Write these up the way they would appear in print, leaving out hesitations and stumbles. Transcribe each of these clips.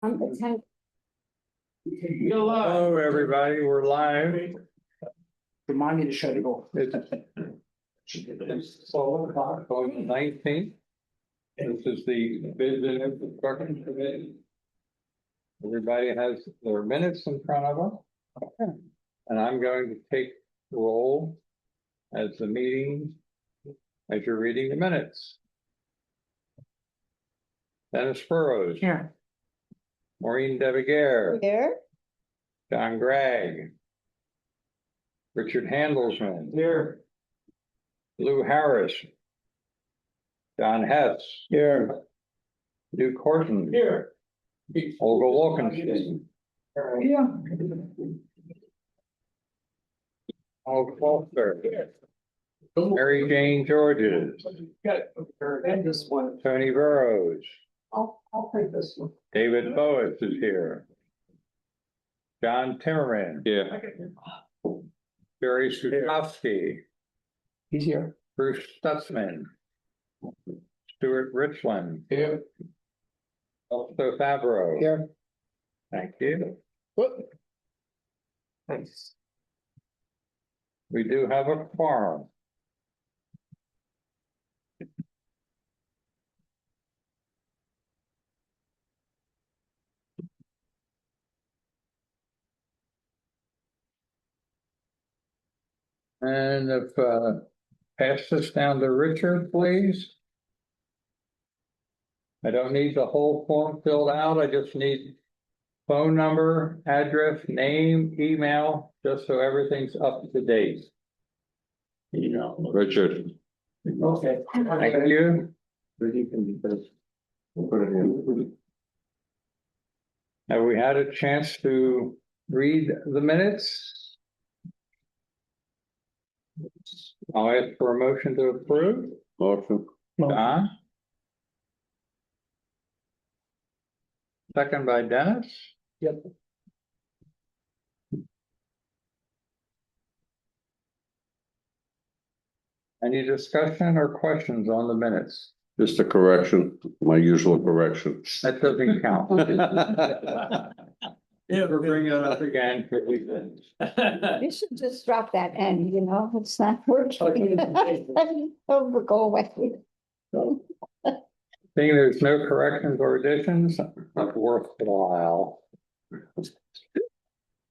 Hello, everybody. We're live. Remind me to shut it off. It's 12 o'clock on the 19th. This is the Business Infrastructure Committee. Everybody has their minutes in front of them. And I'm going to take the role as the meeting, as you're reading the minutes. Dennis Furrows. Here. Maureen DeBeguer. Here. John Gregg. Richard Handelsman. Here. Lou Harris. John Hess. Here. Duke Horton. Here. Olga Wilkinson. Yeah. Paul Foster. Mary Jane Georges. And this one. Tony Burrows. I'll take this one. David Boas is here. John Timmerman. Yeah. Jerry Sutowski. He's here. Bruce Stutzman. Stuart Richland. Here. Elso Fabro. Here. Thank you. Thanks. We do have a quorum. And if, pass this down to Richard, please. I don't need the whole form filled out. I just need phone number, address, name, email, just so everything's up to date. Richard. Okay. Thank you. Have we had a chance to read the minutes? I'll ask for a motion to approve. Motion. Don? Second by Dennis. Yep. Any discussion or questions on the minutes? Just a correction, my usual correction. That doesn't count. Yeah, We're bringing it up again. You should just drop that N, you know, it's not working. Over, go away. Seeing there's no corrections or additions, not worthwhile.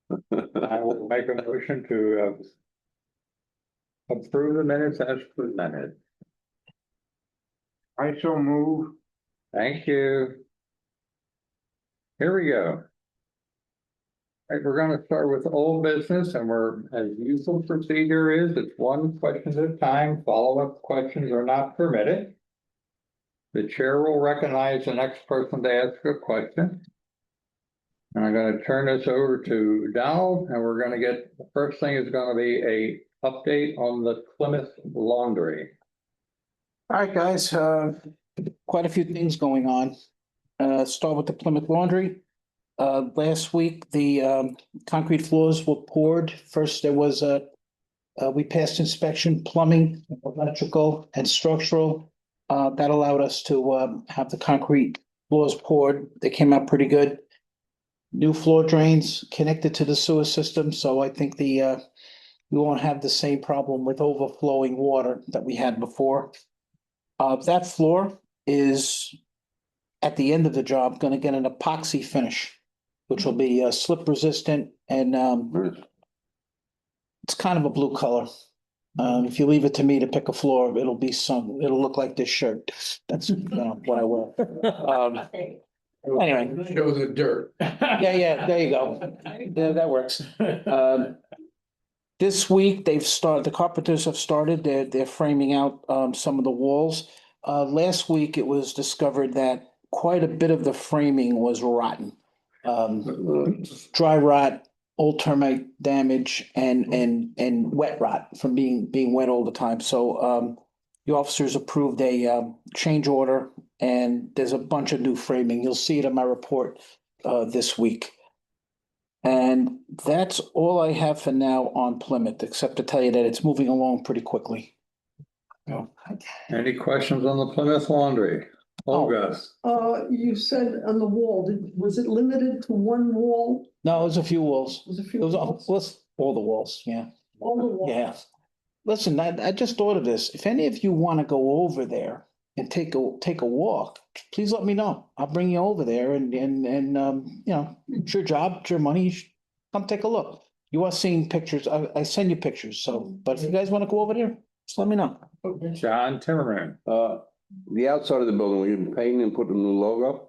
I will make a motion to approve the minutes as presented. I so move. Thank you. Here we go. All right, we're going to start with old business, and we're, as usual procedure is, it's one question at a time. Follow-up questions are not permitted. The chair will recognize the next person to ask a question. And I'm going to turn this over to Donald, and we're going to get, the first thing is going to be a update on the Plymouth Laundry. All right, guys, quite a few things going on. Start with the Plymouth Laundry. Last week, the concrete floors were poured. First, there was we passed inspection, plumbing, electrical, and structural. That allowed us to have the concrete floors poured. They came out pretty good. New floor drains connected to the sewer system, so I think we won't have the same problem with overflowing water that we had before. That floor is, at the end of the job, going to get an epoxy finish, which will be slip resistant, and it's kind of a blue color. If you leave it to me to pick a floor, it'll look like this shirt. That's what I wear. Anyway. Show the dirt. Yeah, there you go. Yeah, that works. This week, the carpenters have started, they're framing out some of the walls. Last week, it was discovered that quite a bit of the framing was rotten. Dry rot, old termite damage, and wet rot from being wet all the time. So the officers approved a change order, and there's a bunch of new framing. You'll see it in my report this week. And that's all I have for now on Plymouth, except to tell you that it's moving along pretty quickly. Any questions on the Plymouth Laundry? Olga, You said on the wall, was it limited to one wall? No, it was a few walls. Was it a It few was, walls? was all the walls, yeah. All the walls? Yeah. Listen, I just thought of this. If any of you want to go over there and take a walk, please let me know. I'll bring you over there and, you know, it's your job, it's your money. You should come take a look. You are seeing pictures. I send you pictures. So, but if you guys want to go over there, just let me know. Okay. John Timmerman. The outside of the building, we can paint and put a new logo?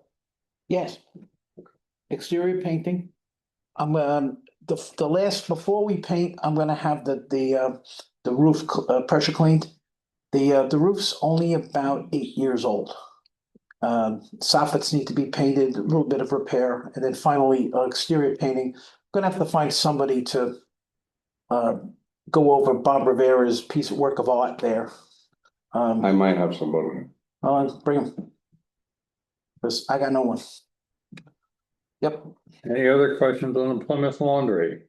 Yes. Exterior painting. I'm, before we paint, I'm gonna have the roof, pressure cleaned. The roof's only about 8 years old. Soffits need to be painted, a little bit of repair, and then finally, exterior painting. I'm gonna have to find somebody to, go over Bob Rivera's piece of work of art there. I might have somebody. Bring him. Cause I got no one. Yep. Any other questions on the Plymouth Laundry?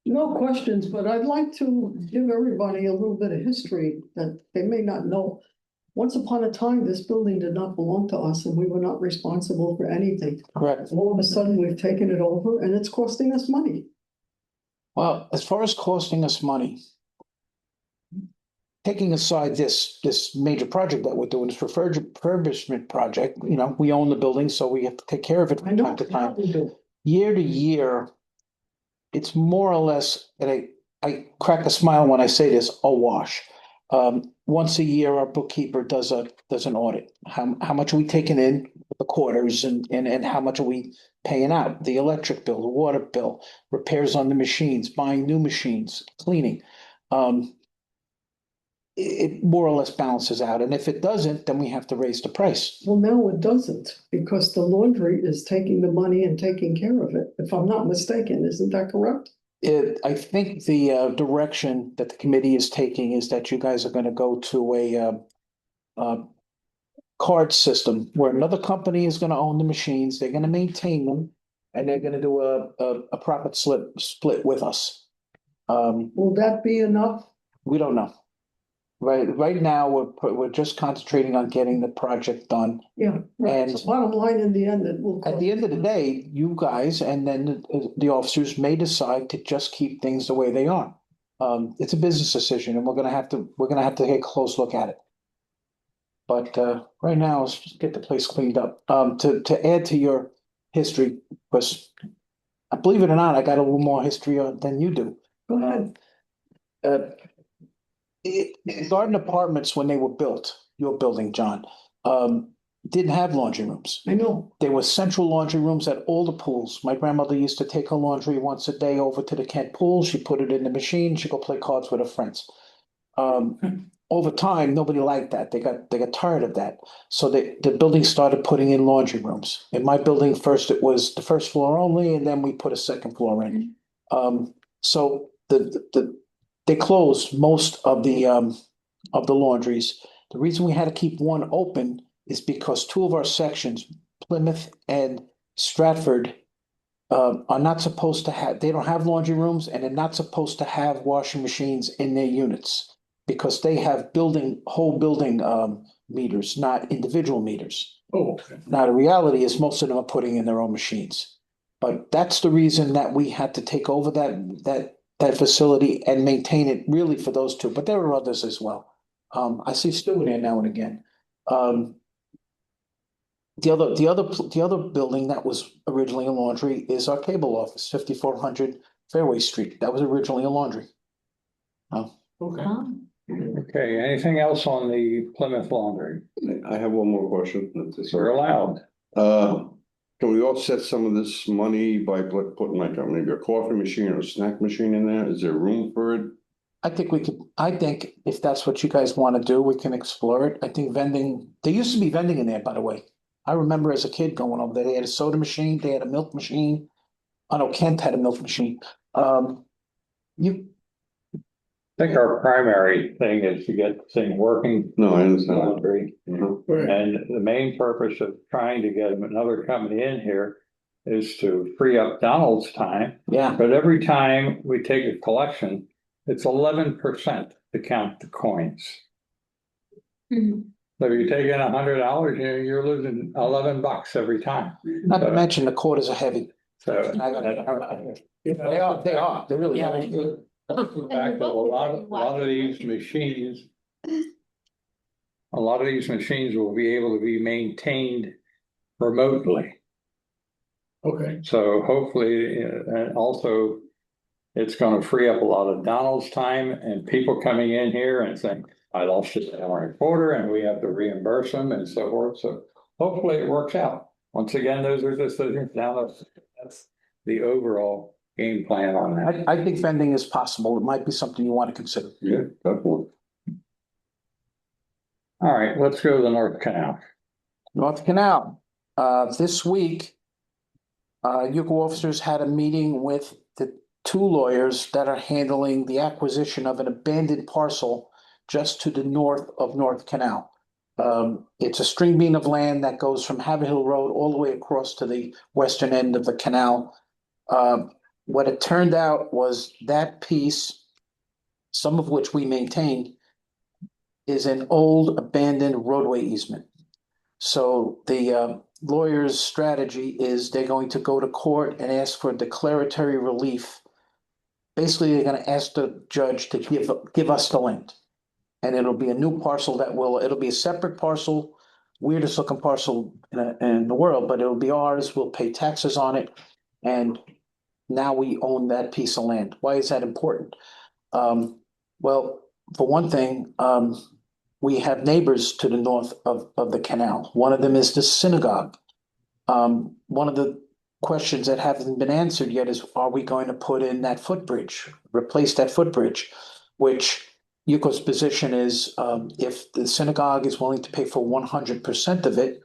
No questions, but I'd like to give everybody a little bit of history that they may not know. Once upon a time, this building did not belong to us and we were not responsible for anything. Correct. All of a sudden, we've taken it over and it's costing us money. Well, as far as costing us money, taking aside this major project that we're doing, this refurbishment project, you know, we own the building, so we have to take care of it I from know, time to time. we do. Year to year, it's more or less, and I crack a smile when I say this, a wash. Once a year, our bookkeeper does an audit. How much are we taking in, the quarters, and how much are we paying out? The electric bill, the water bill, repairs on the machines, buying new machines, cleaning. It more or less balances out, and if it doesn't, then we have to raise the price. Well, now it doesn't, because the laundry is taking the money and taking care of it, if I'm not mistaken, isn't that correct? I think the direction that the committee is taking is that you guys are gonna go to a card system where another company is gonna own the machines, they're gonna maintain them, and they're gonna do a profit split with us. Will that be enough? We don't know. Right now, we're just concentrating on getting the project done. Yeah, right. And- So bottom line, in the end, it will. At the end of the day, you guys and then the officers may decide to just keep things the way they are. It's a business decision and we're gonna have to take a close look at it. But right now, let's just get the place cleaned up. To add to your history, because believe it or not, I got a little more history than you do. Go ahead. Garden Apartments, when they were built, your building, John, didn't have laundry rooms. I know. There were central laundry rooms at all the pools. My grandmother used to take her laundry once a day over to the Kent pool. She put it in the machine. She'd go play cards with her friends. Over time, nobody liked that. They got tired of that. So the building started putting in laundry rooms. In my building, first it was the first floor only, and then we put a second floor in. So they closed most of the laundries. The reason we had to keep one open is because two of our sections, Plymouth and Stratford, are not supposed to have, they don't have laundry rooms and they're not supposed to have washing machines in their units because they have whole building meters, not individual meters. Oh, okay. Now, the reality is most of them are putting in their own machines. But that's the reason that we had to take over that facility and maintain it really for those two, but there are others as well. I see Stu in there now and again. The other building that was originally a laundry is our cable office, 5400 Fairway Street. That was originally a laundry. Okay. Okay, anything else on the Plymouth Laundry? I have one more question. You're allowed. Can we offset some of this money by putting like maybe a coffee machine or a snack machine in there? Is there room for it? I think if that's what you guys want to do, we can explore it. I think vending, there used to be vending in there, by the way. I remember as a kid going over there, they had a soda machine, they had a milk machine. I know Kent had a milk machine. I think our primary thing is to get the thing working. No, I understand. Laundry. Mhm. And the main purpose of trying to get another company in here is to free up Donald's time. Yeah, But every time we take a collection, it's 11% to count the coins. Mhm. So if you take in $100, you're losing $11 every time. Not to mention the quarters are heavy. So. They are, they really are. Back to a lot of these machines. A lot of these machines will be able to be maintained remotely. Okay. So hopefully, and also, it's gonna free up a lot of Donald's time and people coming in here and saying, I lost an hour and a quarter, and we have to reimburse them and so forth. So hopefully it works out. Once again, those are decisions now. That's the overall game plan on that. I think vending is possible. It might be something you want to consider. Yeah, definitely. All right, let's go to the North Canal. North Canal, this week, Yuko officers had a meeting with the two lawyers that are handling the acquisition of an abandoned parcel just to the north of North Canal. It's a string bean of land that goes from Haverhill Road all the way across to the western end of the canal. What it turned out was that piece, some of which we maintained, is an old abandoned roadway easement. So the lawyer's strategy is they're going to go to court and ask for declaratory relief. Basically, they're going to ask the judge to give us the land. And it'll be a new parcel it'll be a separate parcel, weirdest looking parcel in the world, but it'll be ours. We'll pay taxes on it. And now we own that piece of land. Why is that important? Well, for one thing, we have neighbors to the north of the canal. One of them is the synagogue. One of the questions that haven't been answered yet is, are we going to put in that footbridge, replace that footbridge, which Yuko's position is, if the synagogue is willing to pay for 100% of it,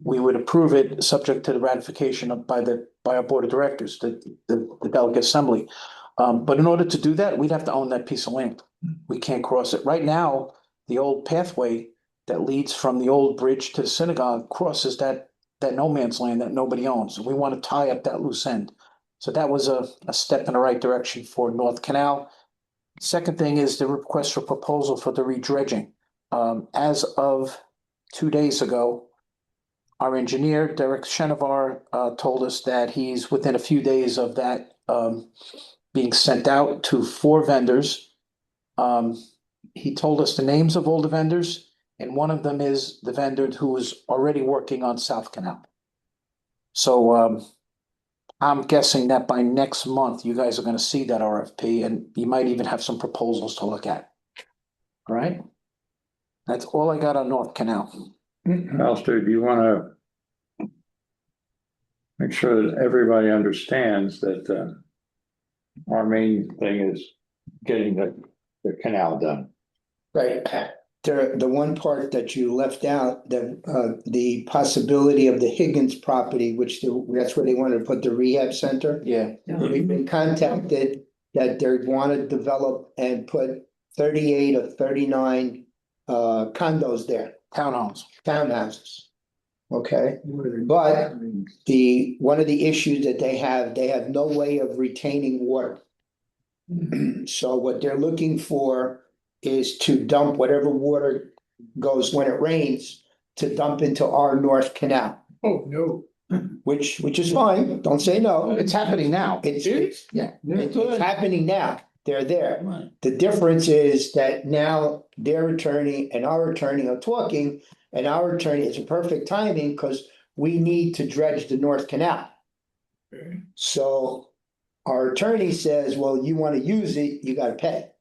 we would approve it subject to the ratification by our board of directors, the delegate assembly. But in order to do that, we'd have to own that piece of land. We can't cross it. Right now, the old pathway that leads from the old bridge to the synagogue crosses that no man's land that nobody owns. We want to tie up that loose end. So that was a step in the right direction for North Canal. Second thing is the request for proposal for the redredging. As of 2 days ago, our engineer, Derek Shenovar, told us that he's within a few days of that being sent out to 4 vendors. He told us the names of all the vendors, and one of them is the vendor who is already working on South Canal. So I'm guessing that by next month, you guys are going to see that RFP, and you might even have some proposals to look at. All right? That's all I got on North Canal. Alistair, do you want to make sure that everybody understands that our main thing is getting the canal done? Right. The one part that you left out, the possibility of the Higgins property, that's where they wanted to put the rehab center. Yeah. We've been contacted that they want to develop and put 38 or 39 condos there, townhouses. Okay, but one of the issues that they have no way of retaining water. So what they're looking for is to dump whatever water goes when it rains to dump into our North Canal. Oh, no. Which is fine, don't say no. It's happening now. It's Good. happening now, they're there. The difference is that now their attorney and our attorney are talking, and our attorney, it's a perfect timing because we need to dredge the North Canal. Okay. So our attorney says, well, you want to use it, you gotta pay.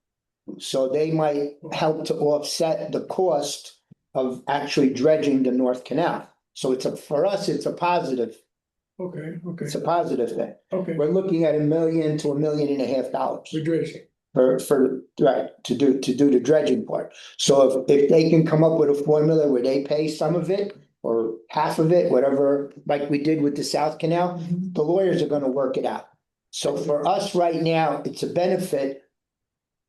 So they might help to offset the cost of actually dredging the North Canal. So for us, it's a positive. Okay, okay, It's a positive thing. okay. We're looking at $1 million to $1.5 million Redressing. to do the dredging part. So if they can come up with a formula where they pay some of it or half of it, whatever, like we did with the South Canal, the lawyers are gonna work it out. So for us right now, it's a benefit.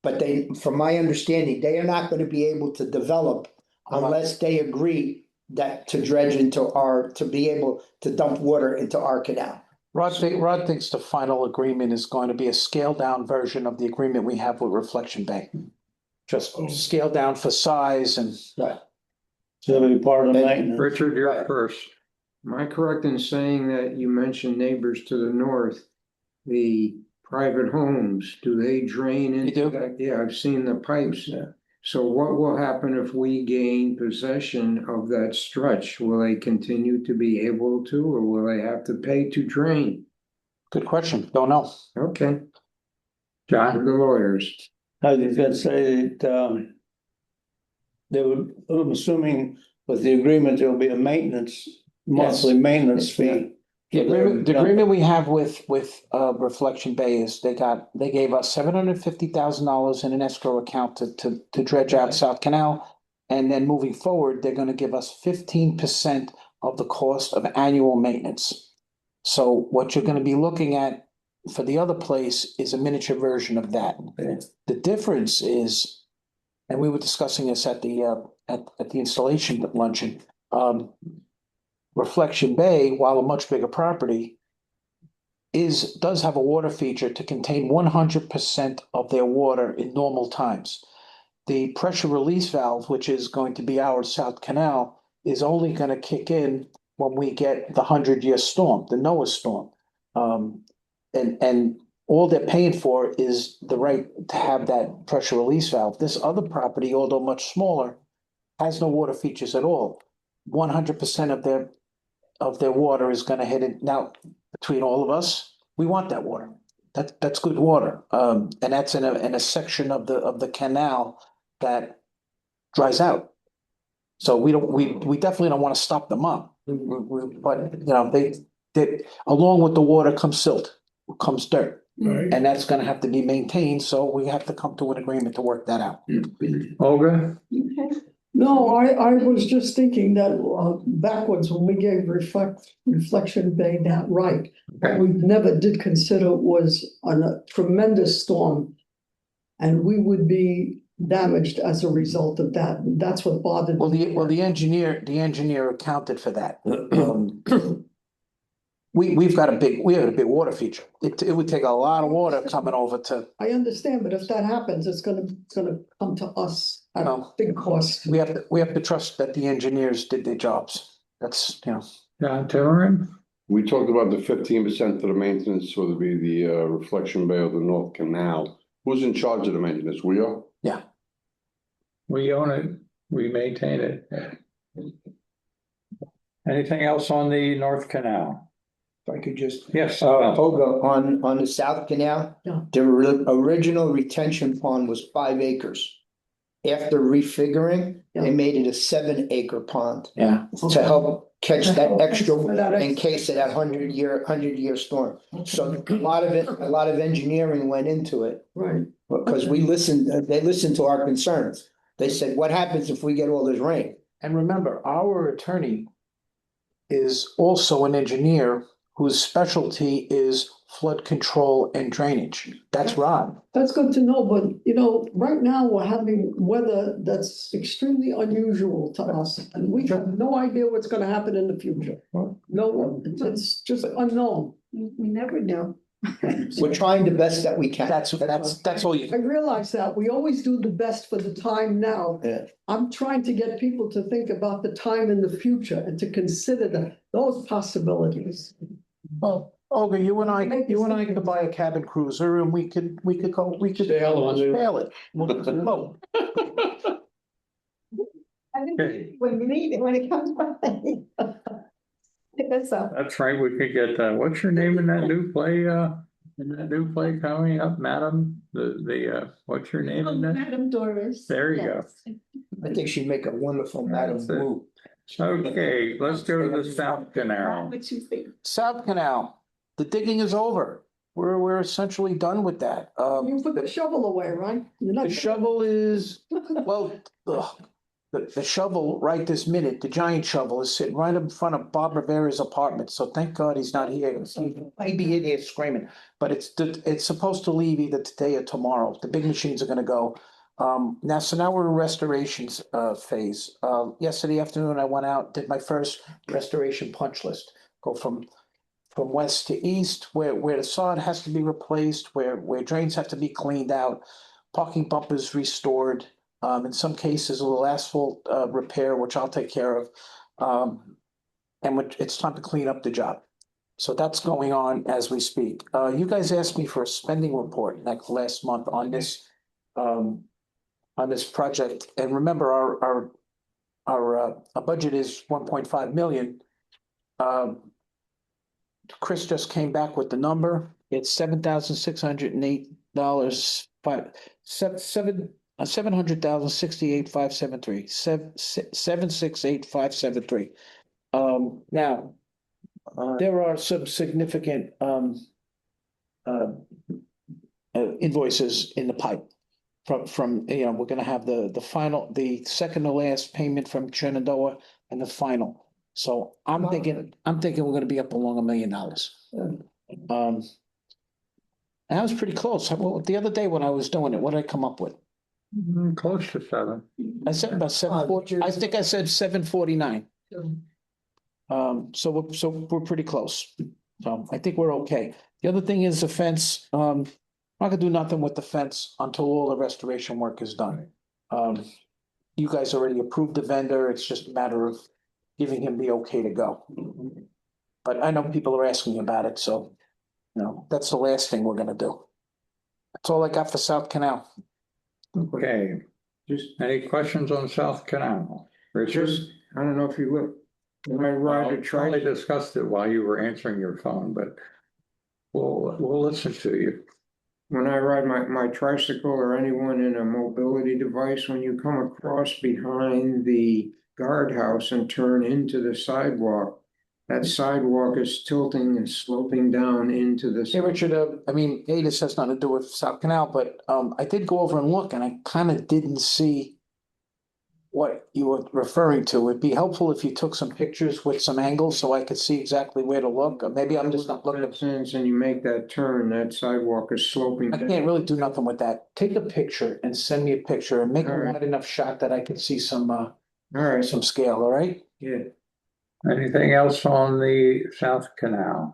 But from my understanding, they are not gonna be able to develop unless they agree that to dredge to be able to dump water into our canal. Rod thinks the final agreement is going to be a scaled down version of the agreement we have with Reflection Bay. Just scaled down for size and Right. So it'll be part of the And- maintenance. Richard, you're first. Am I correct in saying that you mentioned neighbors to the north? The private homes, do they drain into do. that? Yeah, I've seen the pipes. Yeah. So what will happen if we gain possession of that stretch? Will they continue to be able to, or will they have to pay to drain? Good question. Don't know. Okay, for John, the lawyers. I was gonna say that, they would, I'm assuming with the agreement, there'll be a maintenance, monthly maintenance fee. The agreement we have with Reflection Bay is they gave us $750,000 in an escrow account to dredge out South Canal. And then moving forward, they're gonna give us 15% of the cost of annual maintenance. So what you're gonna be looking at for the other place is a miniature version of that. The difference is, and we were discussing this at the installation luncheon, Reflection Bay, while a much bigger property, does have a water feature to contain 100% of their water in normal times. The pressure release valve, which is going to be our South Canal, is only going to kick in when we get the 100-year storm, the Noah storm. And all they're paying for is the right to have that pressure release valve. This other property, although much smaller, has no water features at all. 100% of their water is gonna hit it. Now, between all of us, we want that water. That's good water. And that's in a section of the canal that dries out. So we definitely don't want to stop them up. But, you know, they along with the water comes silt, comes dirt. Right. And that's gonna have to be maintained, so we have to come to an agreement to work that out. Olga, No, I was just thinking that backwards, when we gave Reflection Bay that right, what we never did consider was a tremendous storm. And we would be damaged as a result of that. That's what bothered me. Well, the engineer accounted for that. We have a big water feature. It would take a lot of water coming over to, I understand, but if that happens, it's gonna come to us at a No. big cost. we have to trust that the engineers did their jobs. That's, you know. John Timmerman, We talked about the 15% for the maintenance, so it'd be the Reflection Bay of the North Canal. Who's in charge of the maintenance? We are? we own it, we maintain it. Anything else on the North Canal? If I could just. Yes. Olga, on the South Canal. Yeah. The original retention pond was 5 acres. After refiguring, they Yeah. made it a 7-acre pond Yeah. to help catch that extra For that in case of that 100-year storm. So a lot of engineering went into it, Right, because they listened to our concerns. They said, what happens if we get all this rain? And remember, our attorney is also an engineer whose specialty is flood control and drainage. That's Rod. that's good to know, but you know, right now we're having weather that's extremely unusual to us. And we have no idea what's gonna happen in the future. No, it's just unknown. We never know. We're trying the best that we can. That's all you. I realize that. We always do the best for the time now. Yeah. I'm trying to get people to think about the time in the future and to consider those possibilities. Well, Olga, you and I could buy a cabin cruiser and we could Sail on it. sail it. Well, I think Okay. when we need it, when it comes by. That's all. That's right, we could get, what's your name in that new play, coming up, Madam? What's your name in that? Madam Doris. There you go. Yes. I think she'd make a wonderful Madam That's it. Wu. Okay, let's go to the South Canal. What you think? South Canal, the digging is over. We're essentially done with that. You put the shovel away, right? You're not- The shovel is, well, the shovel right this minute, the giant shovel is sitting right in front of Bob Rivera's apartment, so thank God he's not here. He might be in here screaming, but it's supposed to leave either today or tomorrow. The big machines are gonna go. Now we're in restorations phase. Yesterday afternoon, I went out, did my first restoration punch list. Go from west to east, where the sod has to be replaced, where drains have to be cleaned out, parking bumpers restored, In some cases, a little asphalt, repair, which I'll take care of. It's time to clean up the job. So that's going on as we speak. You guys asked me for a spending report like last month on this project. And remember, our budget is 1.5 million. Chris just came back with the number. It's $7,608, $700,068,573, 768,573. Now, there are some significant invoices in the pipe. From we're gonna have the second to last payment from Shenandoah and the final. So I'm thinking we're gonna be up along $1 million. And I was pretty close. Well, the other day when I was doing it, what did I come up with? Close to 7. I said about 740, I think I said 749. So we're pretty close. So I think we're okay. The other thing is the fence. I'm not gonna do nothing with the fence until all the restoration work is done. You guys already approved the vendor. It's just a matter of giving him the okay to go. But I know people are asking about it, so that's the last thing we're gonna do. That's all I got for South Canal. Okay, Just, any questions on South Canal? Richard? just, I don't know if you look, when I ride a I tri, discussed it while you were answering your phone, but we'll listen to you. when I ride my tricycle or anyone in a mobility device, when you come across behind the guardhouse and turn into the sidewalk, that sidewalk is tilting and sloping down into the. Hey, Richard, this has nothing to do with South Canal, but I did go over and look and I kind of didn't see what you were referring to. It'd be helpful if you took some pictures with some angles so I could see exactly where to look. Or maybe I'm just not looking at. Since and you make that turn, that sidewalk is sloping. I can't really do nothing with that. Take a picture and send me a picture and make a All right. wide enough shot that I can see some All right, scale, all right? yeah. Anything else on the South Canal?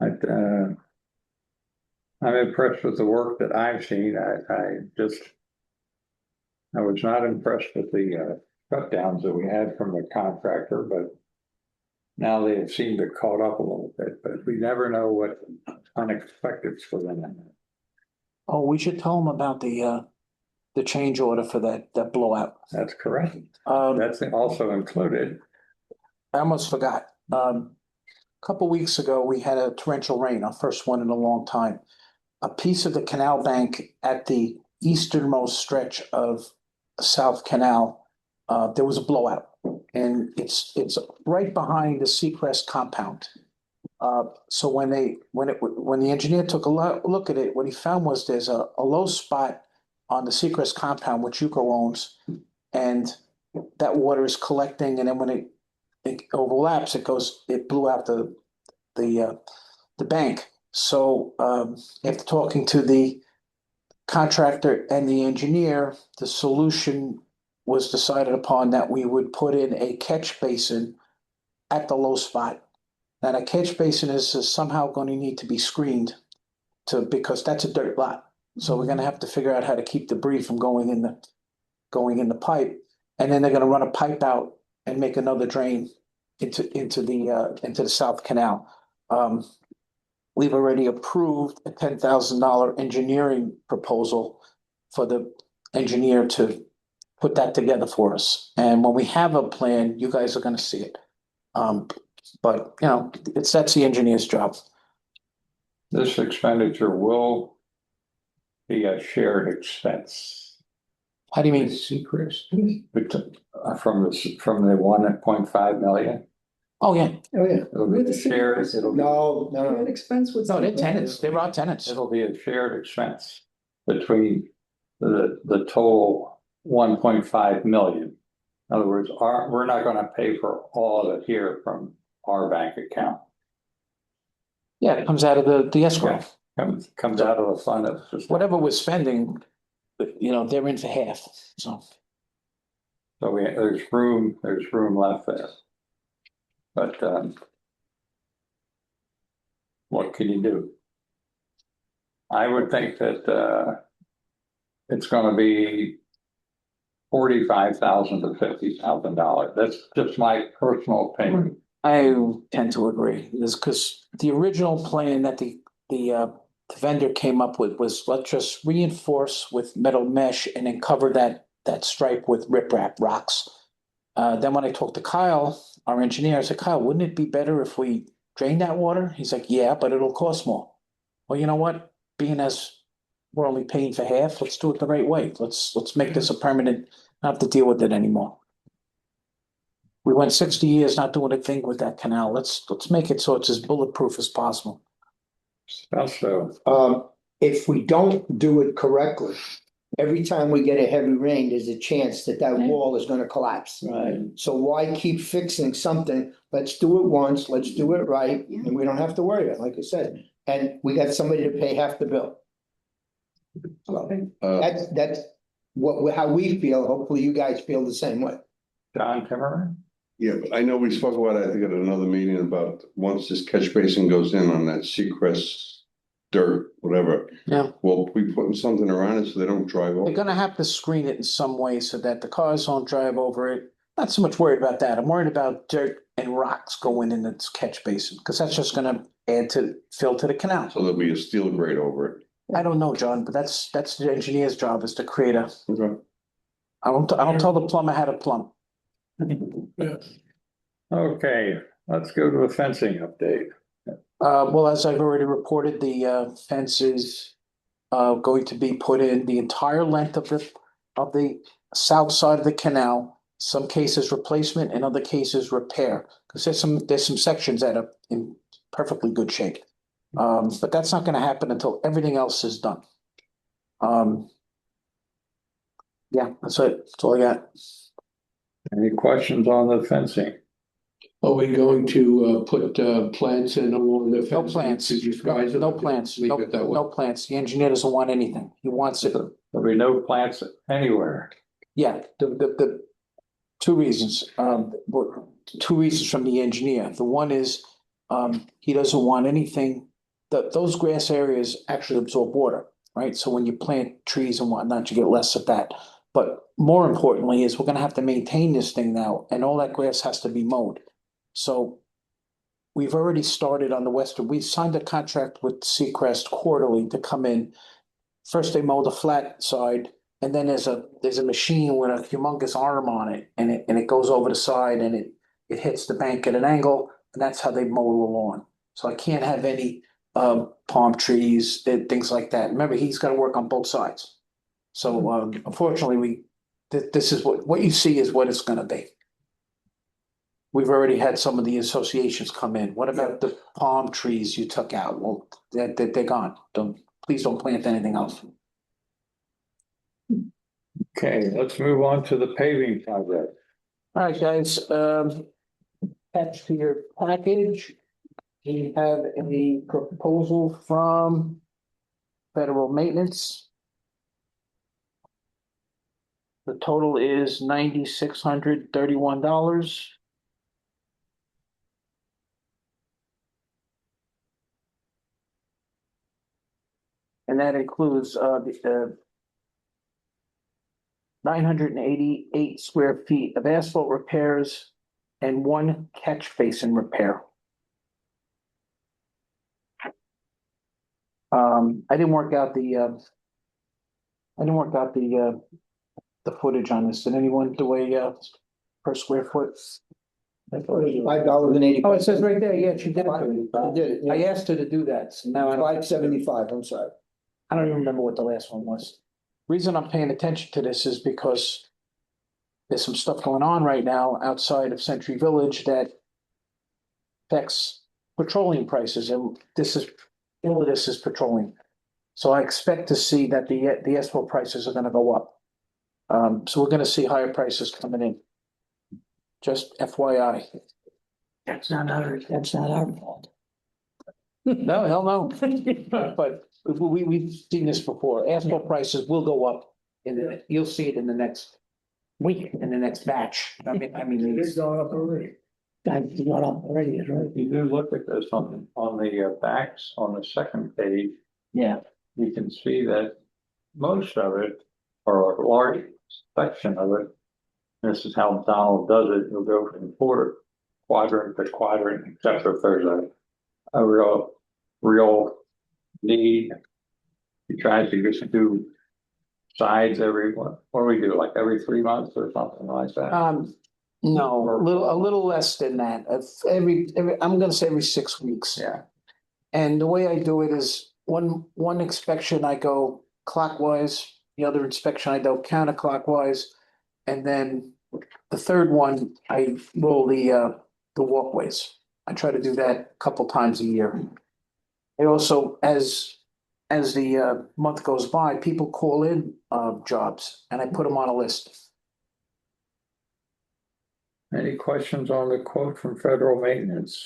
I'm impressed with the work that I've seen. I was not impressed with the shutdowns that we had from the contractor, but now they seem to caught up a little bit, but we never know what unexpected is for them. Oh, we should tell them about the change order for that blowout. That's correct. Um, That's also included. I almost forgot. A couple weeks ago, we had a torrential rain, our first one in a long time. A piece of the canal bank at the easternmost stretch of South Canal, there was a blowout, and it's right behind the Seacrest compound. So when the engineer took a look at it, what he found was there's a low spot on the Seacrest compound, which UCO owns, and that water is collecting, and then when it overlaps, it blew out the bank. So after talking to the contractor and the engineer, the solution was decided upon that we would put in a catch basin at the low spot. Now, a catch basin is somehow going to need to be screened because that's a dirt lot. So we're going to have to figure out how to keep debris from going in the pipe, and then they're going to run a pipe out and make another drain into the South Canal. We've already approved a $10,000 engineering proposal for the engineer to put that together for us. And when we have a plan, you guys are going to see it. But that's the engineer's job. This expenditure will be a shared expense. How do you mean? Seacrest. From the 1.5 million. Oh, yeah. Oh, yeah. It'll be shared. No, An expense with. No, they're tenants. They're our tenants. It'll be a shared expense between the total 1.5 million. In other words, we're not going to pay for all of it here from our bank account. Yeah, it comes out of the escrow. Comes out of the fund that's just. Whatever we're spending, they're in for half, so. So there's room left there. But what can you do? I would think that it's gonna be $45,000 to $50,000. That's just my personal opinion. I tend to agree, is because the original plan that the vendor came up with was let's just reinforce with metal mesh and then cover that stripe with riprap rocks. Then when I talked to Kyle, our engineer, I said, Kyle, wouldn't it be better if we drain that water? He's like, yeah, but it'll cost more. Well, you know what? Being as we're only paying for half, let's do it the right way. Let's make this a permanent, not have to deal with it anymore. We went 60 years not doing a thing with that canal. Let's make it so it's as bulletproof as possible. Also, If we don't do it correctly, every time we get a heavy rain, there's a chance that wall is gonna collapse. Right. So why keep fixing something? Let's do it once, let's do it right, and we don't have to worry about it, like I said. And we got somebody to pay half the bill. So that's how we feel. Hopefully you guys feel the same way. John Timmerman? Yeah, but I know we spoke about it, I think at another meeting about once this catch basin goes in on that Seacrest dirt, whatever. Yeah. Well, we putting something around it so they don't drive They're over. gonna have to screen it in some way so that the cars don't drive over it. Not so much worried about that. I'm worried about dirt and rocks going in its catch basin, because that's just gonna add to fill to the canal. So there'll be a steel grate over it. I don't know, John, but that's the engineer's job is to create a, Okay. I don't tell the plumber how to plumb. Okay, let's go to a fencing update. Well, as I've already reported, the fence is going to be put in the entire length of the south side of the canal. Some cases replacement, in other cases repair, because there's some sections that are in perfectly good shape. But that's not gonna happen until everything else is done. Yeah, that's it. That's all I got. Any questions on the fencing? Are we going to put plants in along the No fence? plants, Did you guys? no plants, Leave it that way. no plants. The engineer doesn't want anything. He wants it. There'll be no plants anywhere. Yeah, the two reasons, two reasons from the engineer. The one is, he doesn't want anything, those grass areas actually absorb water, right? So when you plant trees and whatnot, you get less of that. But more importantly is we're gonna have to maintain this thing now, and all that grass has to be mowed. So we've already started on the western, we signed a contract with Seacrest quarterly to come in. First, they mow the flat side, and then there's a machine with a humongous arm on it, and it goes over the side and it hits the bank at an angle, and that's how they mow the lawn. So I can't have any palm trees, things like that. Remember, he's got to work on both sides. So unfortunately, this is what you see is what it's going to be. We've already had some of the associations come in. What about the palm trees you took out? Well, they're gone. Please don't plant anything else. Okay, let's move on to the paving project. All right, guys, attached to your package, we have a proposal from Federal Maintenance. The total is $9,631. And that includes the 988 square feet of asphalt repairs and one catch basin repair. I didn't work out the footage on this. Did anyone do a per square foot? $5.80. Oh, it says right there, yeah, she did it. I did it, I yeah. asked her to do that, so now I don't. $5.75, I'm sorry. I don't even remember what the last one was. Reason I'm paying attention to this is because there's some stuff going on right now outside of Century Village that affects petroleum prices, and all of this is petroleum. So I expect to see that the asphalt prices are gonna go up. So we're gonna see higher prices coming in. Just FYI. That's not our fault. No, hell no. But we've seen this before. Asphalt prices will go up you'll see it in the next week, in the next batch. I mean. It's gone up already. I've got up already, right? You do look at this on the backs, on the second page, Yeah. you can see that most of it or a large section of it. This is how Donald does it. He'll go from quarter quadrant to quadrant, except if there's a real need. He tries to just do sides every, what do we do, like every 3 months or something like that? No, a little less than that. I'm gonna say every 6 weeks. Yeah, And the way I do it is one inspection I go clockwise, the other inspection I go counterclockwise. And then the third one, I roll the walkways. I try to do that a couple times a year. I also, as the month goes by, people call in jobs and I put them on a list. any questions on the quote from Federal Maintenance?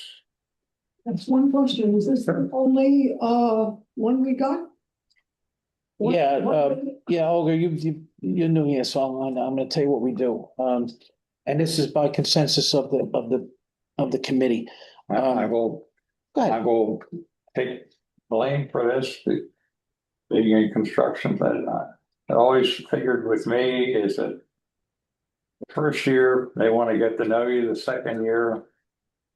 That's one question. Is this the only one we got? What- Yeah, what- yeah, Olga, you're new here, so I'm gonna tell you what we do. And this is by consensus of the committee. I will, Go I ahead. will take blame for this, being in construction, but it always figured with me is that the first year, they want to get to know you, the second year,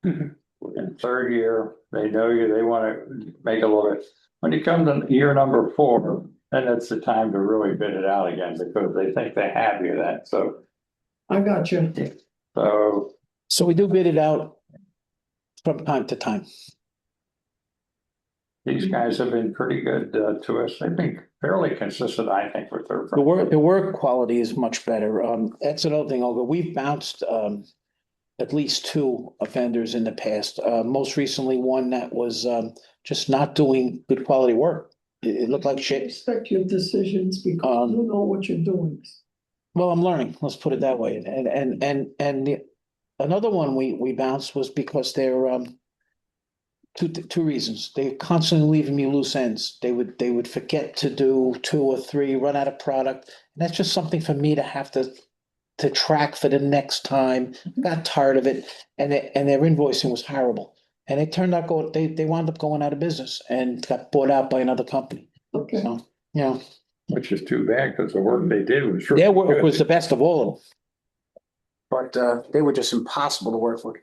and third year, they know you, they want to make a little bit. When you come to year number 4, then it's the time to really bid it out again, because they think they have you then, so I got you. So we do bid it out from time to time. these guys have been pretty good to us. They've been fairly consistent, I think, with their. The work quality is much better. That's another thing, Olga. We've bounced at least 2 offenders in the past. Most recently, one that was just not doing good quality work. It looked like shit. Respect your decisions because you know what you're doing. Well, I'm learning, let's put it that way. Another one we bounced was because they're two reasons. They're constantly leaving me loose ends. They would forget to do 2 or 3, run out of product. And that's just something for me to have to track for the next time. Got tired of it, and their invoicing was horrible. And they turned out they wound up going out of business and got bought out by another company. Okay. So, you know, Which is too bad, because the work they did was. their work good. was the best of all of them. But they were just impossible to work with.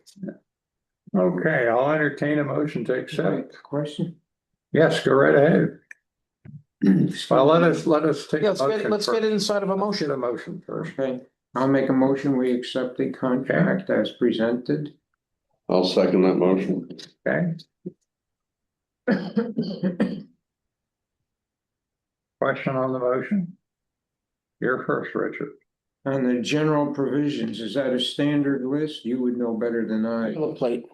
Okay, I'll entertain a motion to accept. Question? Yes, go right ahead. Well, let us take. Yeah, a motion let's get first. it inside of a Motion, motion. a motion first. Okay, I'll make a motion, we accept the contract as presented. I'll second that motion. Okay, question on the motion? You're first, Richard. On the general provisions, is that a standard list? You would know better than I. Plate.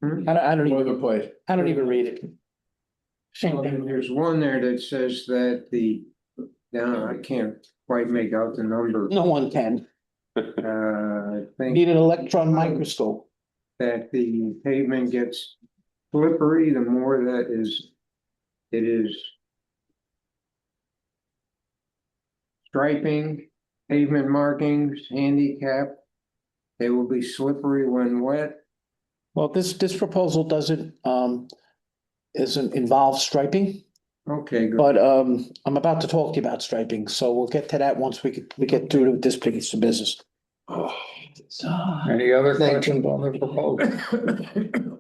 Hmm? I don't even, Boilerplate. I don't even read it. Same Well, thing. there's one there that says that now I can't quite make out the number. No one can. I think Need an electron microscope. that the pavement gets slippery, the more that it is striping, pavement markings, handicap. They will be slippery when wet. Well, this proposal doesn't involve striping, Okay, good. but I'm about to talk to you about striping, so we'll get to that once we get through this piece of business. Any other Thank you. questions on the proposal?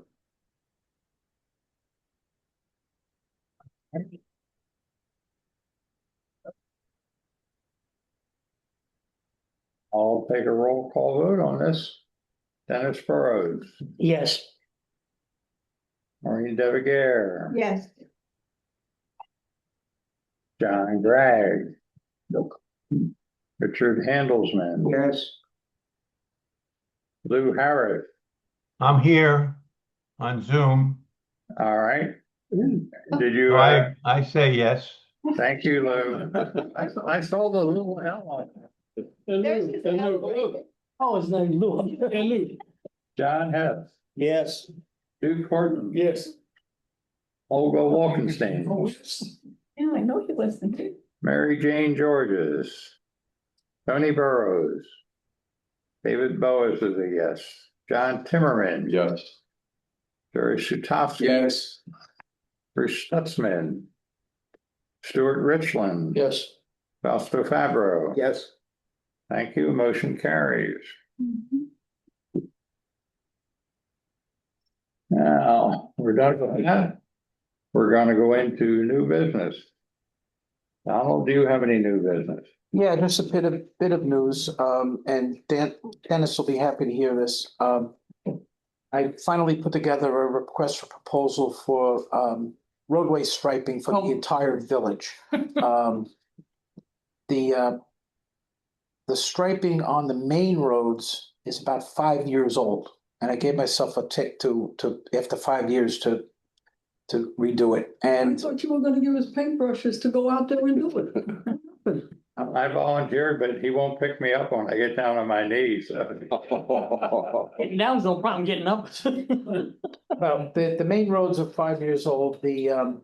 I'll take a roll call vote on this. Dennis Burrows, Yes. Maureen DeViguer, Yes, John Gregg. Richard Handelsman, Yes, Lou Harris, I'm here on Zoom. all right. Did you, So I say yes. thank you, Lou. I saw the little L on it. there's his L. Oh, his name Lou. John Hess, Yes. Duke Horton, Yes. Olga Wolkenstein, Yeah, I know you listen to. Mary Jane Georges, Tony Burrows, David Boas is a yes, John Timmerman. Yes. Jerry Sutowski. Yes. Bruce Stutzman. Stuart Richland. Yes. Fausto Fabro. Yes. Thank you. Motion carries. Now, we're done with that. We're gonna go into new business. Donald, do you have any new business? Yeah, just a bit of news, and Dennis will be happy to hear this. I finally put together a request for proposal for, roadway striping for the entire village. The striping on the main roads is about 5 years old, and I gave myself a tick to, after 5 years to redo it, I and thought you were gonna give us paintbrushes to go out there and do it. I volunteered, but he won't pick me up when I get down on my knees. Getting down's no problem, getting up. well, the main roads are 5 years old. The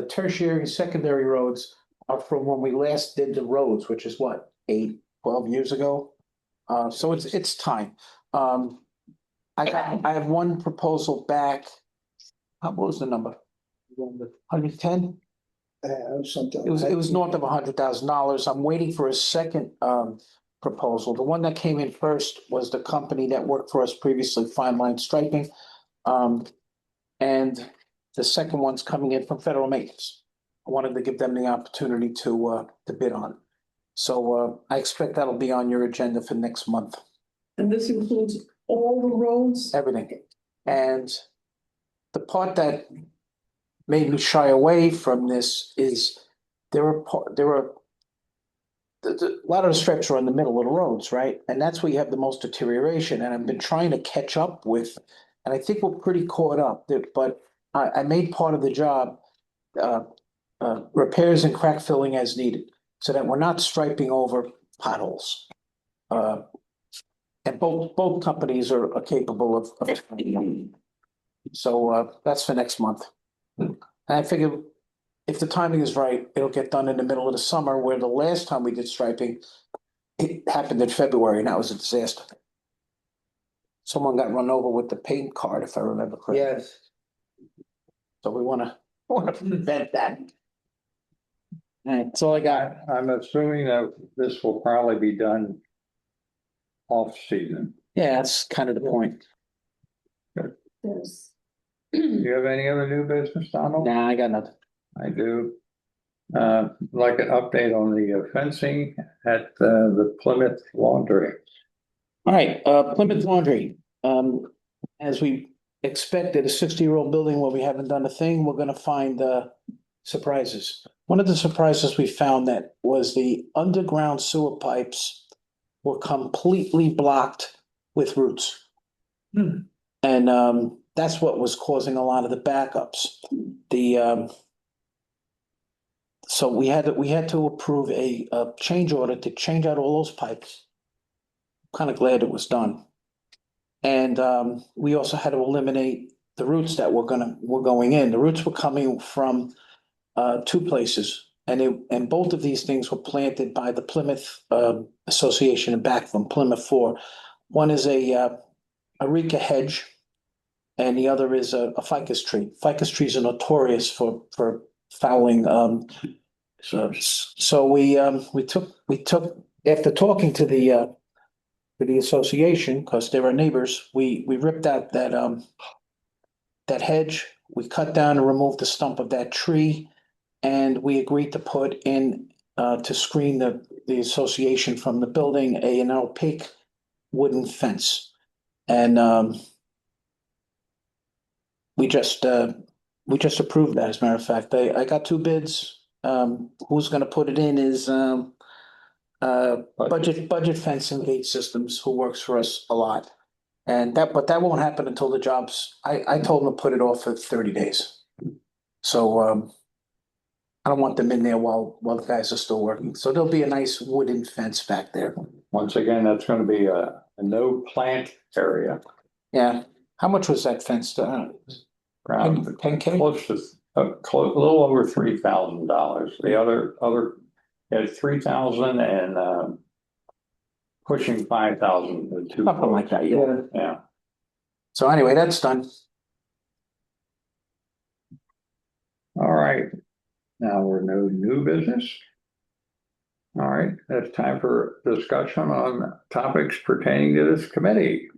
tertiary and secondary roads are from when we last did the roads, which is what, 12 years ago? So it's time. I have one proposal back. What was the number? 110? Something. It was north of $100,000. I'm waiting for a second proposal. The one that came in first was the company that worked for us previously, Fine Line Striping. And the second one's coming in from Federal Maintenance. I wanted to give them the opportunity to bid on. So I expect that'll be on your agenda for next month. And this includes all the roads? Everything. And the part that made me shy away from this is there were a lot of the strips are in the middle of the roads, right? And that's where you have the most deterioration. And I've been trying to catch up with, and I think we're pretty caught up. But I made part of the job repairs and crack filling as needed, so that we're not striping over potholes. And both companies are capable of. So that's for next month. And I figure if the timing is right, it'll get done in the middle of the summer, where the last time we did striping, it happened in February, and that was a disaster. Someone got run over with the paint cart, if I remember correctly. Yes. So we wanna prevent that. All right, that's all I got. I'm assuming that this will probably be done off season. Yeah, that's kind of the point. Yes. Do you have any other new business, Donald? Nah, I got nothing. I do. Like an update on the fencing at the Plymouth Laundry. All right, Plymouth Laundry, as we expected, a 60-year-old building where we haven't done a thing, we're gonna find surprises. One of the surprises we found that was the underground sewer pipes were completely blocked with roots. And that's what was causing a lot of the backups. So we had to approve a change order to change out all those pipes. Kind of glad it was done. And we also had to eliminate the roots that were going in. The roots were coming from two places, and both of these things were planted by the Plymouth Association and back from Plymouth 4. One is a Areca hedge, and the other is a ficus tree. Ficus trees are notorious for fouling. So we took after talking to the association, because they were neighbors, we ripped out that hedge. We cut down and removed the stump of that tree, and we agreed to put in to screen the association from the building an opaque wooden fence. And we just approved that, as a matter of fact. I got two bids. Who's gonna put it in is Budget Fencing Gate Systems, who works for us a lot. But that won't happen until the job's, I told them to put it off for 30 days. So I don't want them in there while the guys are still working. So there'll be a nice wooden fence back there. Once again, that's gonna be a no plant area. Yeah. How much was that fence? Around 10K? close to, a little over $3,000. The other had 3,000 and pushing 5,000. Something like that, yeah. Yeah. So anyway, that's done. All right. Now we're no new business. All right, it's time for discussion on topics pertaining to this committee.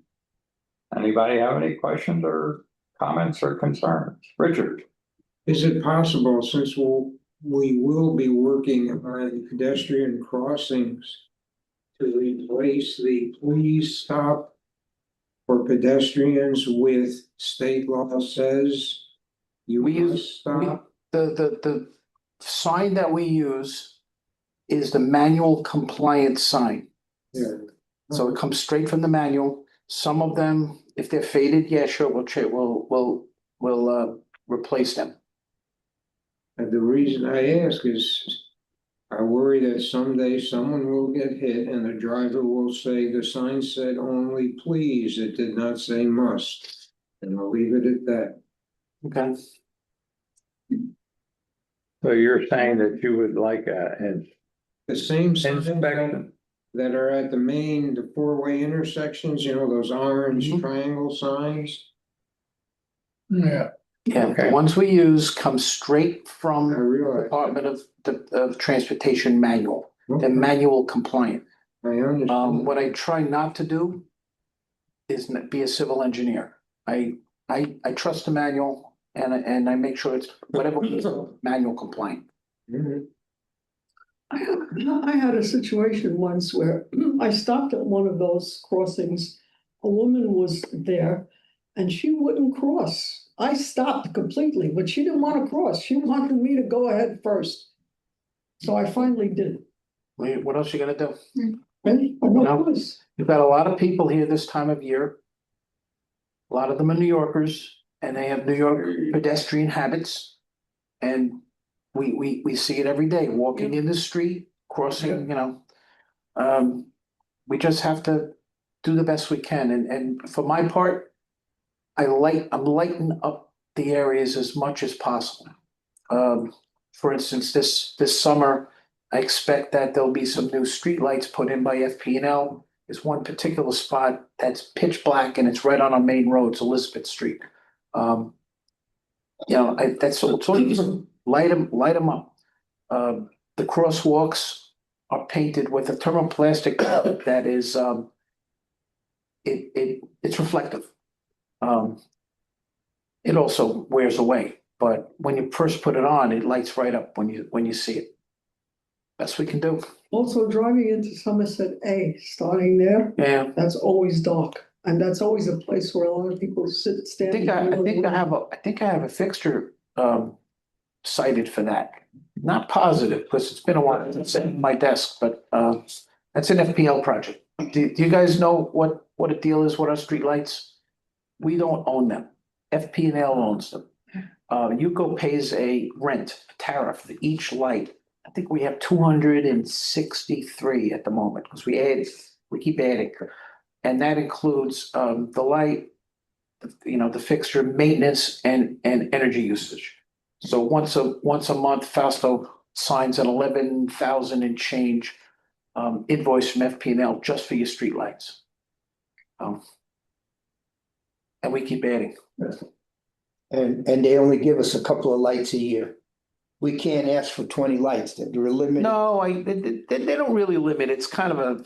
Anybody have any questions or comments or concerns? Richard? Is it possible, since we will be working on pedestrian crossings, to replace the please stop for pedestrians with state law says you We use- must stop? The sign that we use is the manual compliance sign. Yeah. So it comes straight from the manual. Some of them, if they're faded, yeah, sure, we'll replace them. And the reason I ask is I worry that someday someone will get hit and the driver will say the sign said only please, it did not say must. And I'll leave it at that. Okay. So you're saying that you would like an The same signs inspection? that are at the four-way intersections, you know, those orange Mhm. triangle signs. Yeah. Yeah, Okay. the ones we use come straight I from realize. Department of Transportation manual. They're Okay, manual compliant. I understand. What I try not to do is be a civil engineer. I trust the manual and I make sure it's whatever manual compliant. Mhm. I had a situation once where I stopped at one of those crossings. A woman was there and she wouldn't cross. I stopped completely, but she didn't want to cross. She wanted me to go ahead first. So I finally did. What else you gonna do? And no choice. You've got a lot of people here this time of year. A lot of them are New Yorkers and they have New York pedestrian habits. And we see it every day, walking in the street, crossing, you know. We just have to do the best we can. And for my part, I'm lighting up the areas as much as possible. For instance, this summer, I expect that there'll be some new streetlights put in by FP&L. There's one particular spot that's pitch black and it's right on our main road, it's Elizabeth Street. You know, that's so light them up. The crosswalks are painted with a thermoplastic that is it's reflective. It also wears away, but when you first put it on, it lights right up when you see it. Best we can do. Also driving into Somerset A, starting there, Yeah. that's always dark. And that's always a place where a lot of people sit, stand. I think I have a fixture cited for that. Not positive, because it's been a while since it's in my desk, but that's an FPL project. Do you guys know what the deal is with our streetlights? We don't own them. FP&L owns them. UCO pays a tariff for each light. I think we have 263 at the moment, because we keep adding. And that includes the light, you know, the fixture maintenance and energy usage. So once a month, Fausto signs an 11,000 and change invoice from FP&L just for your streetlights. And we keep adding. And they only give us a couple of lights a year. We can't ask for 20 lights, they're limited. No, they don't really limit. It's kind of a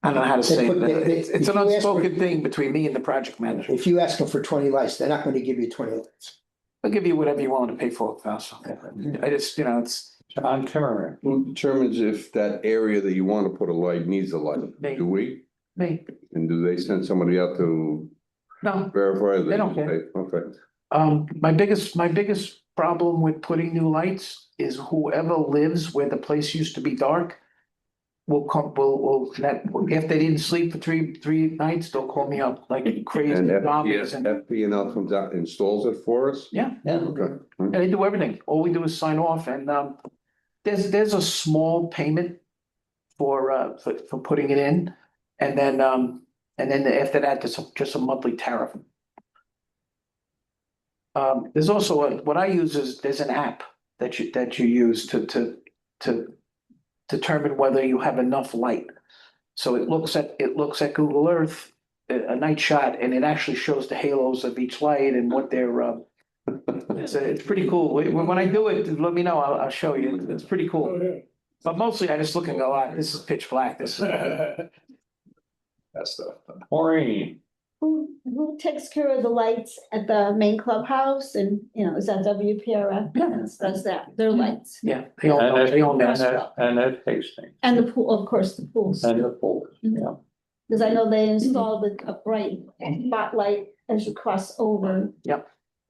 I don't know how to say it. It's an unspoken thing between me and the project manager. If you ask them for 20 lights, they're not going to give you 20 lights. I'll give you whatever you want to pay for it, Fausto. I just, you know, it's. John Timmerman. Who determines if that area that you want to put a light needs a light? Me. Do we? Me. And do they send somebody out to No, verify? They don't just care. say, okay. my biggest problem with putting new lights is whoever lives where the place used to be dark will if they didn't sleep for three nights, they'll call me up like crazy And zombies and FP&L comes out and installs it for us? yeah. Okay. And they do everything. All we do is sign off and there's a small payment for putting it in. And then after that, there's just a monthly tariff. There's also what I use is there's an app that you use to determine whether you have enough light. So it looks at Google Earth, a night shot, and it actually shows the halos of each light and what they're it's pretty cool. When I do it, let me know. I'll show you. It's pretty cool. But mostly I just look and go, ah, this is pitch black, this. That's stuff. Maureen, Who takes care of the lights at the main clubhouse and, you know, is that WPRF? Does that, their lights Yeah, they all, and they all and mess at, up. and at Hastings, and the pool, of course, the pools. and the pool, yeah. Because I know they installed a bright spotlight as you cross over.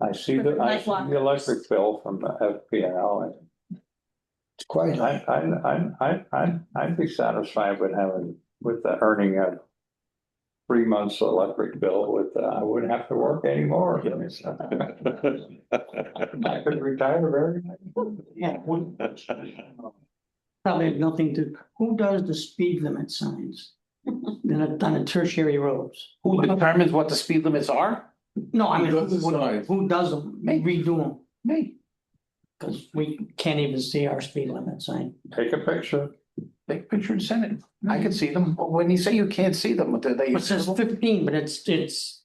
I see the electric bill from the FPL, and It's quite high. I'd be satisfied with earning a 3 months electric bill I wouldn't have to work anymore. I could retire very. Yeah, probably have nothing to, who does the speed limit signs? On the tertiary roads? Who determines what the speed limits are? No, I mean, Who does the signs? who does them, redo them? Me. Cause we can't even see our speed limit sign. Take a picture. Take a picture and send it. I can see them. When you say you can't see them, what do they? It says 15, but it's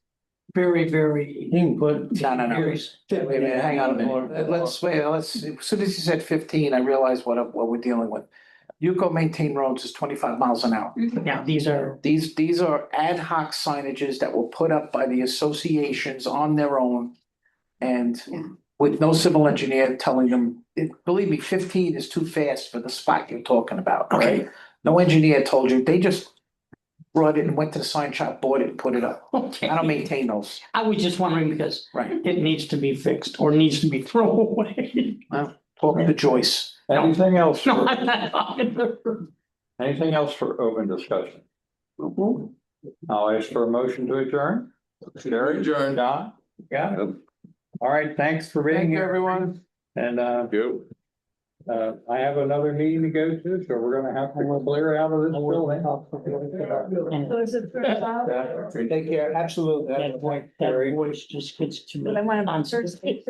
very, very. Input. No. very- Wait a minute, hang on a minute. Let's wait, as soon as you said 15, I realized what we're dealing with. Yuko maintain roads is 25 miles an hour. Yeah, these are, These are ad hoc signages that were put up by the associations on their own. And with no civil engineer telling them, believe me, 15 is too fast for the spot you're talking about, right? Okay. No engineer told you, they just brought it and went to the sign shop, bought it and put it up. okay. I don't maintain those, I was just wondering because right? it needs to be fixed or needs to be thrown away. Talk to Joyce. Anything else? No, I'm not talking to her. Anything else for open discussion? I'll ask for a motion to adjourn. Sherry, Adjourn. John, yeah. All right, thanks for being Thank you, here. everyone. And You. I have another meeting to go to, so we're gonna have to clear out of this building. So is it first out? Take care, absolutely. That voice, that voice just gets to me. But I want to On first. Like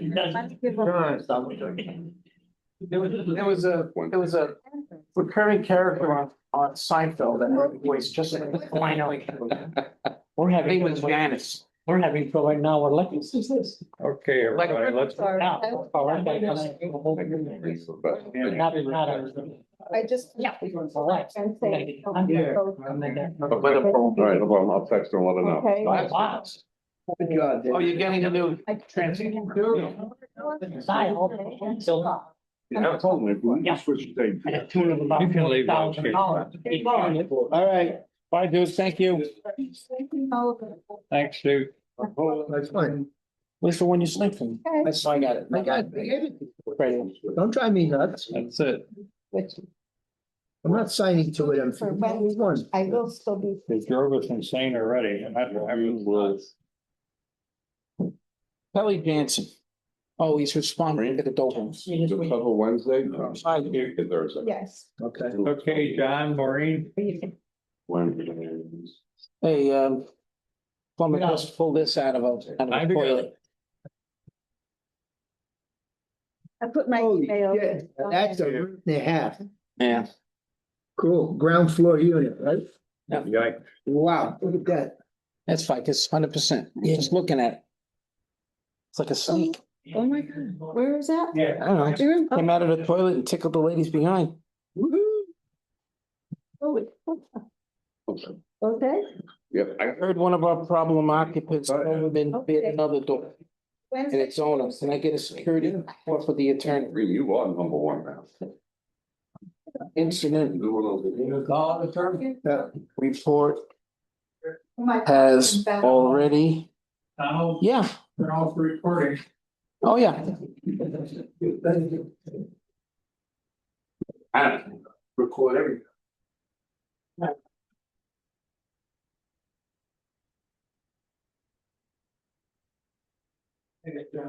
it doesn't. There was a recurring character on Seinfeld that had a voice just like. Oh, I know. We're Her having, name was Janice. we're having trouble right now. We're lucky. Okay, everybody, let's. Sorry. Now, all right, not I just. Yeah. All right. And say. I'm here. All right, well, I'll text her and let her know. Okay. Wow. Good job, Dave. Oh, you're getting a new transmission too? Yeah, I told him, if we Yeah. switch the date. At a tune of about You can leave those here. $40,000. All right, bye, dude, thank you. Thanks, Stu. That's fine. Wait for when you sleep for me. That's, I got it. I got it. Right. Don't drive me nuts. That's it. I'm not signing to it. I'm for one. I will still be. They drove us insane already, and I was. Kelly Jansen. Oh, he's responding to the Dolphins. Is it cover Wednesday? Thursday. Yes. Okay. Okay, John, Maureen. Wednesday. Hey, plumber, just pull this out of a toilet. I put my Oh, email. yeah, that's a room and a half. Yeah. Cool. Ground floor unit, right? Yikes. Wow, look at that. That's fine, cause 100%, just looking at it. It's like a snake. Oh, my God. Where is that? Yeah. I don't know, came out of the toilet and tickled the ladies behind. Woo-hoo. Okay. Yep, I heard one of our problem occupants over been bit another door and its owner. Can I get a security report for the attorney? you are number one now. Incident Yeah. report has already, yeah, Turn off the recording. oh, yeah. Record everything.